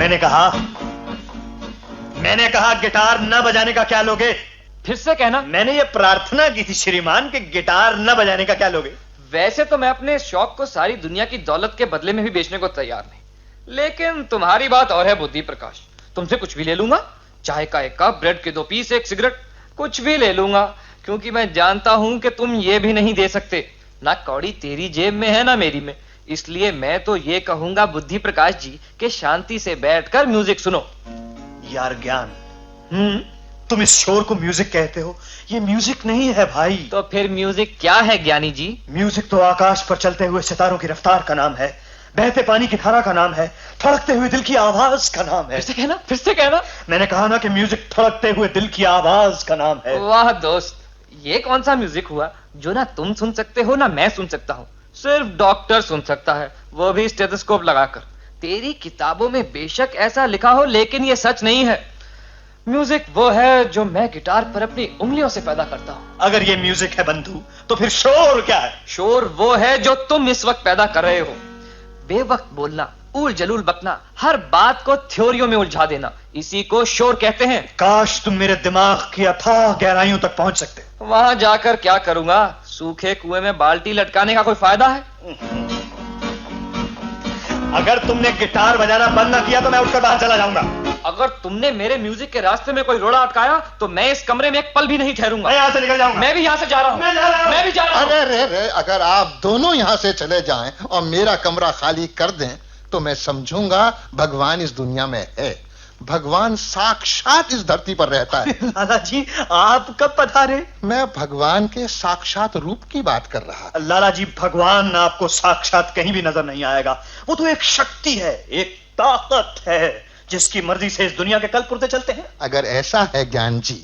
मैंने कहा गिटार न बजाने का क्या लोगे? फिर से कहना। मैंने ये प्रार्थना की थी श्रीमान कि गिटार न बजाने का क्या लोगे? वैसे तो मैं अपने शौक को सारी दुनिया की दौलत के बदले में भी बेचने को तैयार नहीं, लेकिन तुम्हारी बात और है बुद्धि प्रकाश। तुमसे कुछ भी ले लूंगा, चाय का एक कप, ब्रेड के 2 पीस, एक सिगरेट, कुछ भी ले लूंगा, क्योंकि मैं जानता हूं कि तुम ये भी नहीं दे सकते। ना कौड़ी तेरी जेब में है ना मेरी में। इसलिए मैं तो ये कहूंगा बुद्धि प्रकाश जी कि शांति से बैठकर म्यूजिक सुनो। यार ज्ञान, तुम इस शोर को म्यूजिक कहते हो? ये म्यूजिक नहीं है भाई। तो फिर म्यूजिक क्या है ज्ञानी जी? म्यूजिक तो आकाश पर चलते हुए सितारों की रफ्तार का नाम है, बहते पानी की धारा का नाम है, धड़कते हुए दिल की आवाज का नाम है। फिर से कहना। मैंने कहा ना कि म्यूजिक धड़कते हुए दिल की आवाज का नाम है। वाह दोस्त, ये कौन सा म्यूजिक हुआ जो ना तुम सुन सकते हो ना मैं सुन सकता हूँ? सिर्फ डॉक्टर सुन सकता है, वो भी स्टेथोस्कोप लगाकर। तेरी किताबों में बेशक ऐसा लिखा हो, लेकिन ये सच नहीं है। म्यूजिक वो है जो मैं गिटार पर अपनी उंगलियों से पैदा करता हूँ। अगर ये म्यूजिक है बंधु, तो फिर शोर क्या है? शोर वो है जो तुम इस वक्त पैदा कर रहे हो। बेवक्त बोलना, उल जलूल बकना, हर बात को थ्योरियों में उलझा देना, इसी को शोर कहते हैं। काश तुम मेरे दिमाग की अथाह गहराइयों तक पहुंच सकते। वहां जाकर क्या करूंगा? सूखे कुएं में बाल्टी लटकाने का कोई फायदा है? अगर तुमने गिटार बजाना बंद न किया तो मैं उठकर बाहर चला जाऊंगा। अगर तुमने मेरे म्यूजिक के रास्ते में कोई रोड़ा अटकाया तो मैं इस कमरे में एक पल भी नहीं ठहरूंगा। मैं यहां से निकल जाऊंगा। मैं भी यहां से जा रहा हूं। मैं भी जा रहा हूं। अरे अगर आप दोनों यहां से चले जाएं और मेरा कमरा खाली कर दें तो मैं समझूंगा भगवान इस दुनिया में है। भगवान साक्षात इस धरती पर रहता है। लाला जी, आप कब पधारे? मैं भगवान के साक्षात रूप की बात कर रहा। लाला जी, भगवान आपको साक्षात कहीं भी नजर नहीं आएगा। वो तो एक शक्ति है, एक ताकत है, जिसकी मर्जी से इस दुनिया के कल पुर्जे चलते हैं। अगर ऐसा है ज्ञान जी,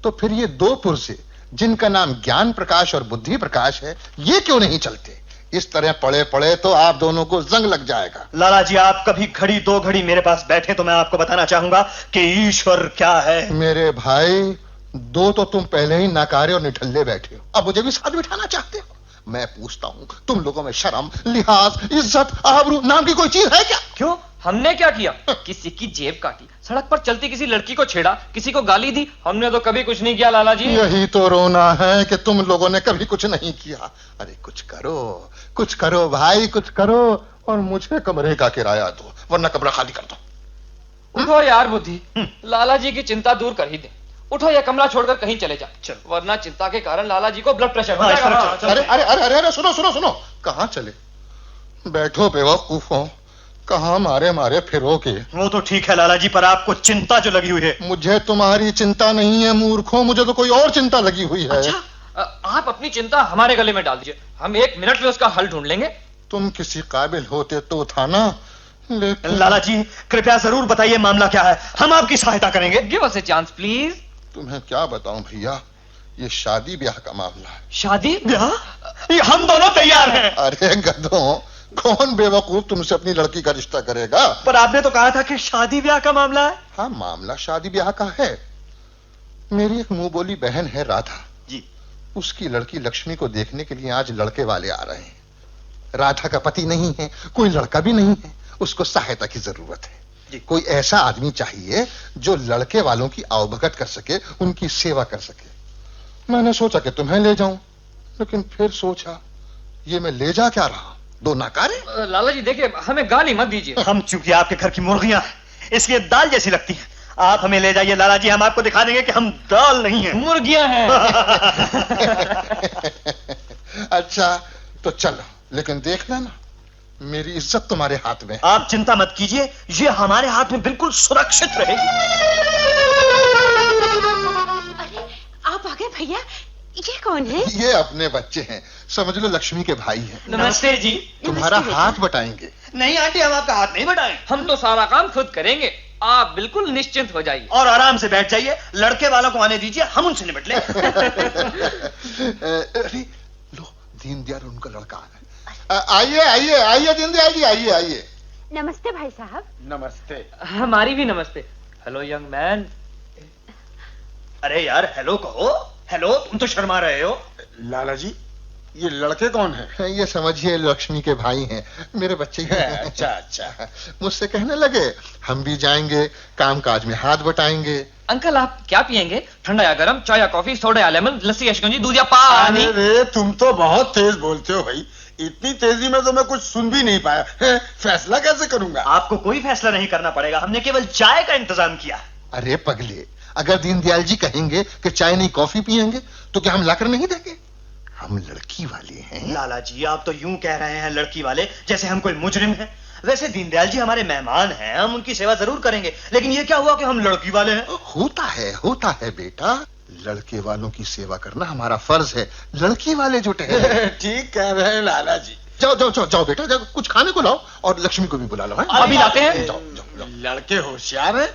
तो फिर ये 2 पुर्जे जिनका नाम ज्ञान प्रकाश और बुद्धि प्रकाश है, ये क्यों नहीं चलते? इस तरह पड़े पड़े तो आप दोनों को जंग लग जाएगा। लाला जी, आप कभी घड़ी 2 घड़ी मेरे पास बैठे तो मैं आपको बताना चाहूंगा कि ईश्वर क्या है। मेरे भाई, 2 तो तुम पहले ही नाकारे और निठल्ले बैठे हो, अब मुझे भी साथ बिठाना चाहते हो? मैं पूछता हूं, तुम लोगों में शर्म, लिहाज, इज्जत, आबरू नाम की कोई चीज है क्या? क्यों? हमने क्या किया? किसी की जेब काटी, सड़क पर चलती किसी लड़की को छेड़ा, किसी को गाली दी? हमने तो कभी कुछ नहीं किया लाला जी। यही तो रोना है कि तुम लोगों ने कभी कुछ नहीं किया। अरे कुछ करो भाई, कुछ करो और मुझे कमरे का किराया दो, वरना कमरा खाली कर दो। उठो यार बुद्धि, लाला जी की चिंता दूर कर ही दे। उठो, यह कमरा छोड़कर कहीं चले जा, वरना चिंता के कारण लाला जी को ब्लड प्रेशर हो जाएगा। अरे सुनो, कहां चले? बैठो बेवकूफों, कहां मारे फिरोगे? वो तो ठीक है लाला जी, पर आपको चिंता जो लगी हुई है। मुझे तुम्हारी चिंता नहीं है मूर्खों, मुझे तो कोई और चिंता लगी हुई है। अच्छा, आप अपनी चिंता हमारे गले में डाल दीजिए, हम 1 मिनट में उसका हल ढूंढ लेंगे। तुम किसी काबिल होते तो था ना। लेकिन लाला जी, कृपया जरूर बताइए मामला क्या है, हम आपकी सहायता करेंगे। Give us a chance please. तुम्हें क्या बताऊं भैया, ये शादी ब्याह का मामला है। शादी ब्याह? हम दोनों तैयार हैं। अरे गधों, कौन बेवकूफ तुमसे अपनी लड़की का रिश्ता करेगा? पर आपने तो कहा था कि शादी ब्याह का मामला है। हाँ, मामला शादी ब्याह का है। मेरी एक मुंह बोली बहन है राधा जी, उसकी लड़की लक्ष्मी को देखने के लिए आज लड़के वाले आ रहे हैं। राधा का पति नहीं है, कोई लड़का भी नहीं है, उसको सहायता की जरूरत है जी। कोई ऐसा आदमी चाहिए जो लड़के वालों की आवभगत कर सके, उनकी सेवा कर सके। मैंने सोचा कि तुम्हें ले जाऊं, लेकिन फिर सोचा ये मैं ले जा क्या रहा, 2 नाकारे। लाला जी देखिए, हमें गाली मत दीजिए। हम चूंकि आपके घर की मुर्गियां हैं, इसलिए दाल जैसी लगती हैं। आप हमें ले जाइए लाला जी, हम आपको दिखा देंगे कि हम दाल नहीं हैं, मुर्गियां हैं। अच्छा तो चलो, लेकिन देख लेना मेरी इज्जत तुम्हारे हाथ में। आप चिंता मत कीजिए, ये हमारे हाथ में बिल्कुल सुरक्षित रहेगी। अरे आप आ गए भैया, ये कौन है? ये अपने बच्चे हैं, समझ लो लक्ष्मी के भाई हैं। नमस्ते जी। तुम्हारा हाथ बटाएंगे। नहीं आंटी, हम आपका हाथ नहीं बढ़ाएं। हम तो सारा काम खुद करेंगे, आप बिल्कुल निश्चिंत हो जाइए और आराम से बैठ जाइए। लड़के वालों को आने दीजिए, हम उनसे निपट लें। अरे लो, दीनदयाल उनका लड़का आ रहा है। आइए दीनदयाल जी, आइए। नमस्ते भाई साहब। नमस्ते। हमारी भी नमस्ते। Hello young man. अरे यार, हेलो कहो। हेलो, तुम तो शर्मा रहे हो। लाला जी, ये लड़के कौन है? ये समझिए लक्ष्मी के भाई हैं, मेरे बच्चे ही हैं। अच्छा अच्छा। मुझसे कहने लगे हम भी जाएंगे, कामकाज में हाथ बटाएंगे। अंकल आप क्या पियेंगे? ठंडा या गरम, चाय या कॉफी, सोडा या लेमन, लस्सी या शिकंजी, दूध या पानी? अरे तुम तो बहुत तेज बोलते हो भाई, इतनी तेजी में तो मैं कुछ सुन भी नहीं पाया। फैसला कैसे करूंगा? आपको कोई फैसला नहीं करना पड़ेगा, हमने केवल चाय का इंतजाम किया। अरे पगले, अगर दीनदयाल जी कहेंगे कि चाय नहीं कॉफी पियेंगे तो क्या हम लाकर नहीं देंगे? हम लड़की वाले हैं। लाला जी आप तो यूं कह रहे हैं लड़की वाले, जैसे हम कोई मुजरिम हैं। वैसे दीनदयाल जी हमारे मेहमान हैं, हम उनकी सेवा जरूर करेंगे, लेकिन ये क्या हुआ कि हम लड़की वाले हैं? होता है बेटा, लड़के वालों की सेवा करना हमारा फर्ज है, लड़की वाले जो ठहरे। ठीक कह रहे हैं लाला जी। जाओ बेटा, जाओ कुछ खाने को लाओ और लक्ष्मी को भी बुला लो। अभी लाते हैं। जाओ। लड़के होशियार हैं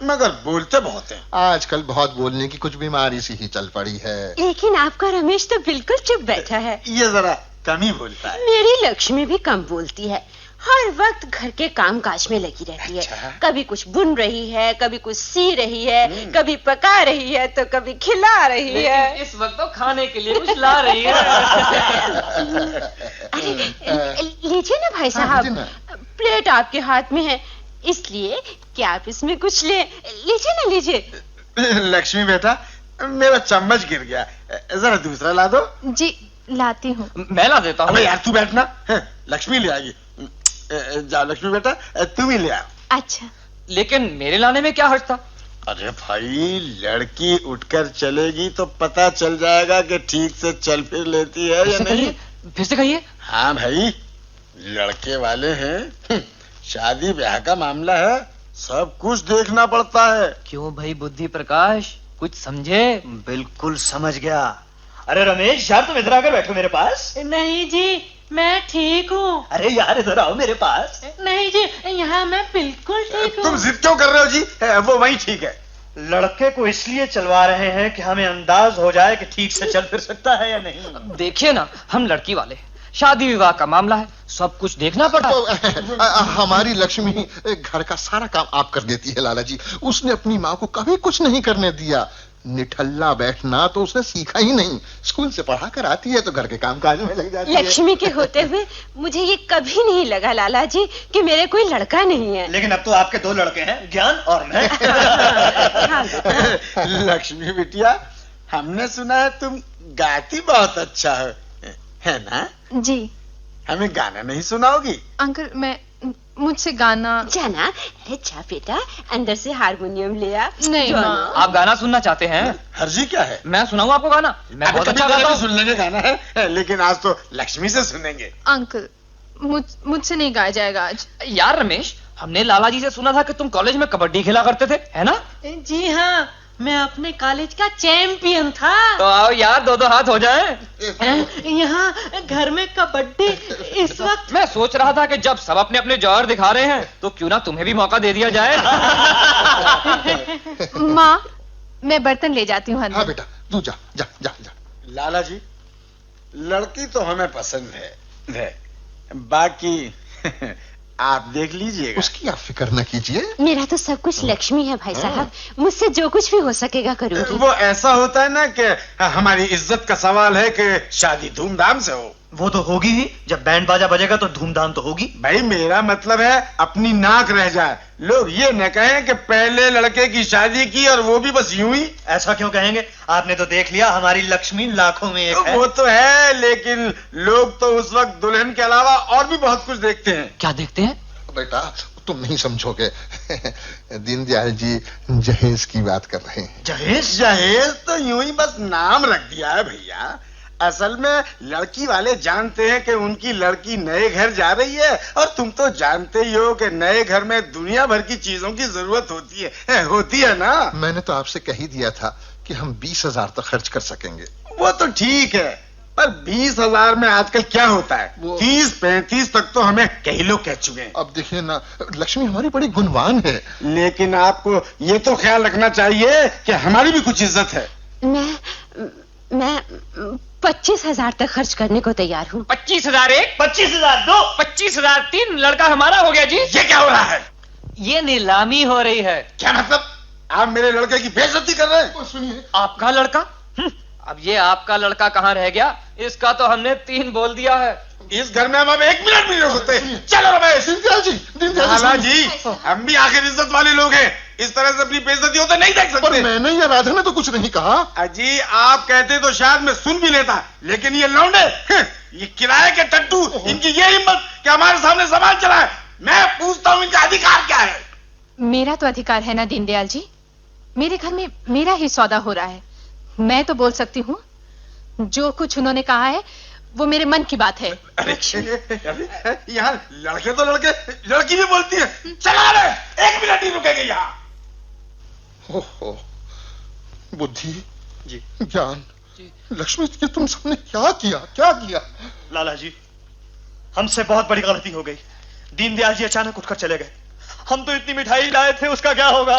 मगर बोलते बहुत हैं। आजकल बहुत बोलने की कुछ बीमारी सी ही चल पड़ी है। लेकिन आपका रमेश तो बिल्कुल चुप बैठा है। ये जरा कम ही बोलता है। मेरी लक्ष्मी भी कम बोलती है, हर वक्त घर के कामकाज में लगी रहती है। अच्छा। कभी कुछ बुन रही है, कभी कुछ सी रही है, कभी पका रही है तो कभी खिला रही है। इस वक्त तो खाने के लिए कुछ ला रही है। अरे लीजिए ना भाई साहब, लीजिए ना। प्लेट आपके हाथ में है, इसलिए क्या आप इसमें कुछ लीजिए ना, लीजिए। लक्ष्मी बेटा, मेरा चम्मच गिर गया, जरा दूसरा ला दो। जी लाती हूँ। मैं ला देता हूँ। अबे यार तू बैठना, लक्ष्मी ले आएगी। जाओ लक्ष्मी बेटा, तुम ही ले आओ। अच्छा। लेकिन मेरे लाने में क्या हर्ज था? अरे भाई, लड़की उठकर चलेगी तो पता चल जाएगा कि ठीक से चल फिर लेती है या नहीं। फिर से कहिए। हाँ भाई, लड़के वाले हैं, शादी ब्याह का मामला है, सब कुछ देखना पड़ता है। क्यों भाई बुद्धि प्रकाश, कुछ समझे? बिल्कुल समझ गया। अरे रमेश यार, तुम इधर आकर बैठो मेरे पास। नहीं जी, मैं ठीक हूँ। अरे यार इधर आओ मेरे पास। नहीं जी, यहाँ मैं बिल्कुल ठीक हूँ। तुम जिद क्यों कर रहे हो जी? वो वही ठीक है। लड़के को इसलिए चलवा रहे हैं कि हमें अंदाज हो जाए कि ठीक से चल फिर सकता है या नहीं। देखिए ना, हम लड़की वाले, शादी विवाह का मामला है, सब कुछ देखना पड़ा। हमारी लक्ष्मी घर का सारा काम आप कर देती है लाला जी। उसने अपनी माँ को कभी कुछ नहीं करने दिया। निठल्ला बैठना तो उसने सीखा ही नहीं, स्कूल से पढ़ा कर आती है तो घर के कामकाज में लग जाती है। लक्ष्मी के होते हुए मुझे ये कभी नहीं लगा लाला जी कि मेरे कोई लड़का नहीं है। लेकिन अब तो आपके दो लड़के हैं, ज्ञान और मैं। लक्ष्मी बिटिया, हमने सुना है तुम गाती बहुत अच्छा है ना? जी। हमें गाना नहीं सुनाओगी? अंकल मुझसे गाना। जाना, अरे जा बेटा, अंदर से हारमोनियम ले आ। नहीं माँ। आप गाना सुनना चाहते हैं? हर्जी क्या है? मैं सुनाऊं आपको गाना? मैं बहुत अच्छा गाता हूँ। सुन लेंगे गाना है, लेकिन आज तो लक्ष्मी से सुनेंगे। अंकल मुझसे नहीं गाया जाएगा आज। यार रमेश, हमने लाला जी से सुना था कि तुम कॉलेज में कबड्डी खेला करते थे, है ना? जी हाँ, मैं अपने कॉलेज का चैंपियन था। तो आओ यार, दो हाथ हो जाए। यहाँ घर में कबड्डी इस वक्त। मैं सोच रहा था कि जब सब अपने अपने जौहर दिखा रहे हैं तो क्यों ना तुम्हें भी मौका दे दिया जाए। माँ, मैं बर्तन ले जाती हूँ। हाँ बेटा, तू जा। लाला जी, लड़की तो हमें पसंद है, बाकी आप देख लीजिएगा। उसकी आप फिक्र न कीजिए। मेरा तो सब कुछ लक्ष्मी है भाई साहब, मुझसे जो कुछ भी हो सकेगा करूंगी। वो ऐसा होता है ना कि हमारी इज्जत का सवाल है कि शादी धूमधाम से हो। वो तो होगी ही, जब बैंड बाजा बजेगा तो धूमधाम तो होगी। भाई मेरा मतलब है अपनी नाक रह जाए, लोग ये न कहें कि पहले लड़के की शादी की और वो भी बस यूं ही। ऐसा क्यों कहेंगे? आपने तो देख लिया, हमारी लक्ष्मी लाखों में एक है। वो तो है, लेकिन लोग तो उस वक्त दुल्हन के अलावा और भी बहुत कुछ देखते हैं। क्या देखते हैं? बेटा तुम नहीं समझोगे। दीनदयाल जी जहेज की बात कर रहे हैं। जहेज तो यूं ही बस नाम रख दिया है भैया। असल में लड़की वाले जानते हैं कि उनकी लड़की नए घर जा रही है, और तुम तो जानते ही हो कि नए घर में दुनिया भर की चीजों की जरूरत होती है ना। मैंने तो आपसे कह ही दिया था कि हम 20,000 तक खर्च कर सकेंगे। वो तो ठीक है, पर 20,000 में आजकल क्या होता है? 30-35 तक तो हमें कई लोग कह चुके हैं। अब देखिए ना, लक्ष्मी हमारी बड़ी गुणवान है। लेकिन आपको ये तो ख्याल रखना चाहिए कि हमारी भी कुछ इज्जत है। मैं 25,000 तक खर्च करने को तैयार हूँ। 25,000 एक, 25,000 दो, 25,000 तीन, लड़का हमारा हो गया जी। ये क्या हो रहा है? ये नीलामी हो रही है। क्या मतलब? आप मेरे लड़के की बेइज्जती कर रहे हैं? सुनिए, आपका लड़का? अब ये आपका लड़का कहाँ रह गया? इसका तो हमने 3 बोल दिया है। इस घर में हम अब 1 मिनट भी नहीं रुक सकते। चलो रमेश। लाला जी, हम भी आखिर इज्जत वाले लोग हैं, इस तरह से अपनी बेइज्जती होते नहीं देख सकते। पर मैंने या राधा ने तो कुछ नहीं कहा। अजी आप कहते तो शायद मैं सुन भी लेता, लेकिन ये लौंडे, ये किराए के टट्टू, इनकी ये हिम्मत कि हमारे सामने सामान चलाए। मैं पूछता हूँ इनका अधिकार क्या है? मेरा तो अधिकार है ना दीनदयाल जी, मेरे घर में मेरा ही सौदा हो रहा है, मैं तो बोल सकती हूँ। जो कुछ उन्होंने कहा है वो मेरे मन की बात है। अरे यहाँ लड़के तो लड़के, लड़की भी बोलती है। चला रे, 1 मिनट ही रुकेंगे यहाँ। ओहो, बुद्धि जी, ज्ञान, लक्ष्मी, ये तुम सबने क्या किया, क्या किया? लाला जी, हमसे बहुत बड़ी गलती हो गई। दीनदयाल जी अचानक उठकर चले गए। हम तो इतनी मिठाई लाए थे, उसका क्या होगा?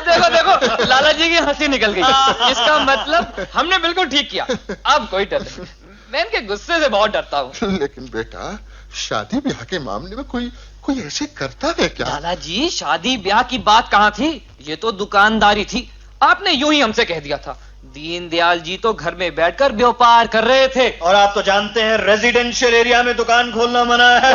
देखो देखो, लाला जी की हंसी निकल गई। इसका मतलब हमने बिल्कुल ठीक किया। अब कोई डर नहीं, मैं इनके गुस्से से बहुत डरता हूँ। लेकिन बेटा, शादी ब्याह के मामले में कोई ऐसे करता है क्या? लाला जी, शादी ब्याह की बात कहाँ थी, ये तो दुकानदारी थी। आपने यूं ही हमसे कह दिया था। दीनदयाल जी तो घर में बैठकर व्यापार कर रहे थे। और आप तो जानते हैं रेजिडेंशियल एरिया में दुकान खोलना मना है।